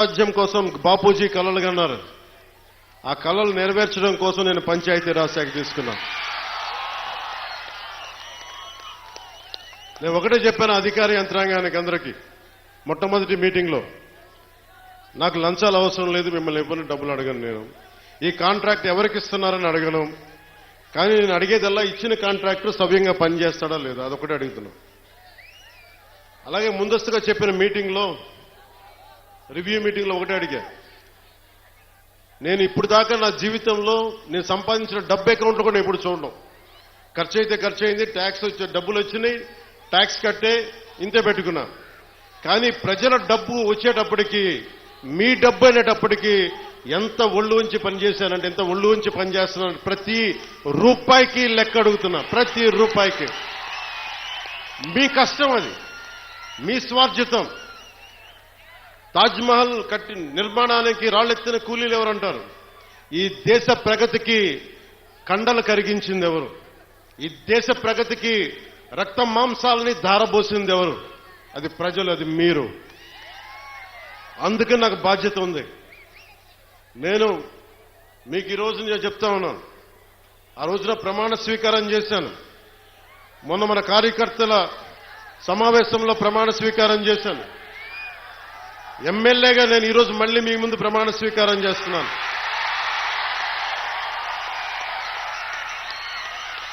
రాజ్యం కోసం బాపూజీ కలలు కన్నారు. ఆ కలలు నెరవేర్చడం కోసం నేను పంచాయతీరాజ్ శాఖ తీసుకున్నాను. నేను ఒకటే చెప్పాను అధికార యంత్రాంగానికి అందరికీ మొట్టమొదటి మీటింగ్లో, నాకు లంచాలు అవసరం లేదు, మిమ్మల్ని ఎవరిని డబ్బులు అడగను, నేను ఈ కాంట్రాక్ట్ ఎవరికి ఇస్తున్నారని అడగను, కానీ నేను అడిగేదల్లా ఇచ్చిన కాంట్రాక్టర్ సవ్యంగా పనిచేస్తాడా లేదా అదొకటే అడుగుతున్నాను. అలాగే ముందస్తుగా చెప్పిన మీటింగ్లో, రివ్యూ మీటింగ్లో ఒకటే అడిగా, నేను ఇప్పుడు దాకా నా జీవితంలో నేను సంపాదించిన డబ్బు అకౌంట్లో కూడా ఎప్పుడు చూడడం, ఖర్చు అయితే ఖర్చు అయింది, ట్యాక్స్ వచ్చే డబ్బులు వచ్చినాయి, ట్యాక్స్ కట్టే ఇంతే పెట్టుకున్నా. కానీ ప్రజల డబ్బు వచ్చేటప్పటికి, మీ డబ్బు అనేటప్పటికీ ఎంత ఒళ్ళు ఉంచి పనిచేశానంటే, ఎంత ఒళ్ళు ఉంచి పనిచేస్తున్నాను, ప్రతి రూపాయికి లెక్క అడుగుతున్నా, ప్రతి రూపాయికి. మీ కష్టం అది, మీ స్వార్జితం. తాజ్మహల్ కట్టి నిర్మాణానికి రాళ్లెత్తిన కూలీలు ఎవరంటారు? ఈ దేశ ప్రగతికి కండలు కరిగించింది ఎవరు? ఈ దేశ ప్రగతికి రక్త మాంసాలని ధారబోసింది ఎవరు? అది ప్రజలు, అది మీరు. అందుకే నాకు బాధ్యత ఉంది. నేను మీకు ఈ రోజు నేను చెప్తా ఉన్నాను, ఆ రోజున ప్రమాణ స్వీకారం చేశాను. మొన్న మన కార్యకర్తల సమావేశంలో ప్రమాణ స్వీకారం చేశాను. ఎమ్మెల్యేగా నేను ఈరోజు మళ్ళీ మీ ముందు ప్రమాణ స్వీకారం చేస్తున్నాను.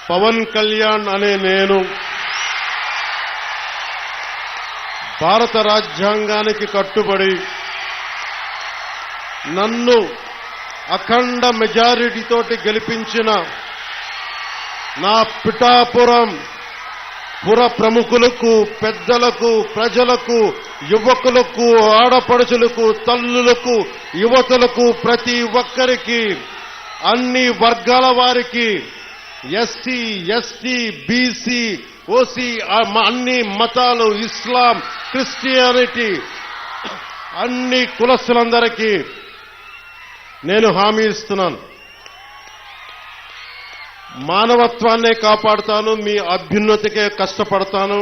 పవన్ కళ్యాణ్ అనే నేను భారత రాజ్యాంగానికి కట్టుబడి నన్ను అఖండ మెజారిటీతోటి గెలిపించిన నా పిఠాపురం పుర ప్రముఖులకు, పెద్దలకు, ప్రజలకు, యువకులకు, ఆడపడుచులకు, తల్లులకు, యువతులకు, ప్రతి ఒక్కరికి, అన్ని వర్గాల వారికి, ఎస్సీ, ఎస్టీ, బీసీ, ఓసీ, అన్ని మతాలు, ఇస్లాం, క్రిస్టియానిటీ, అన్ని కులస్తులందరికీ నేను హామీ ఇస్తున్నాను. మానవత్వాన్నే కాపాడుతాను, మీ అభ్యున్నతికే కష్టపడతాను.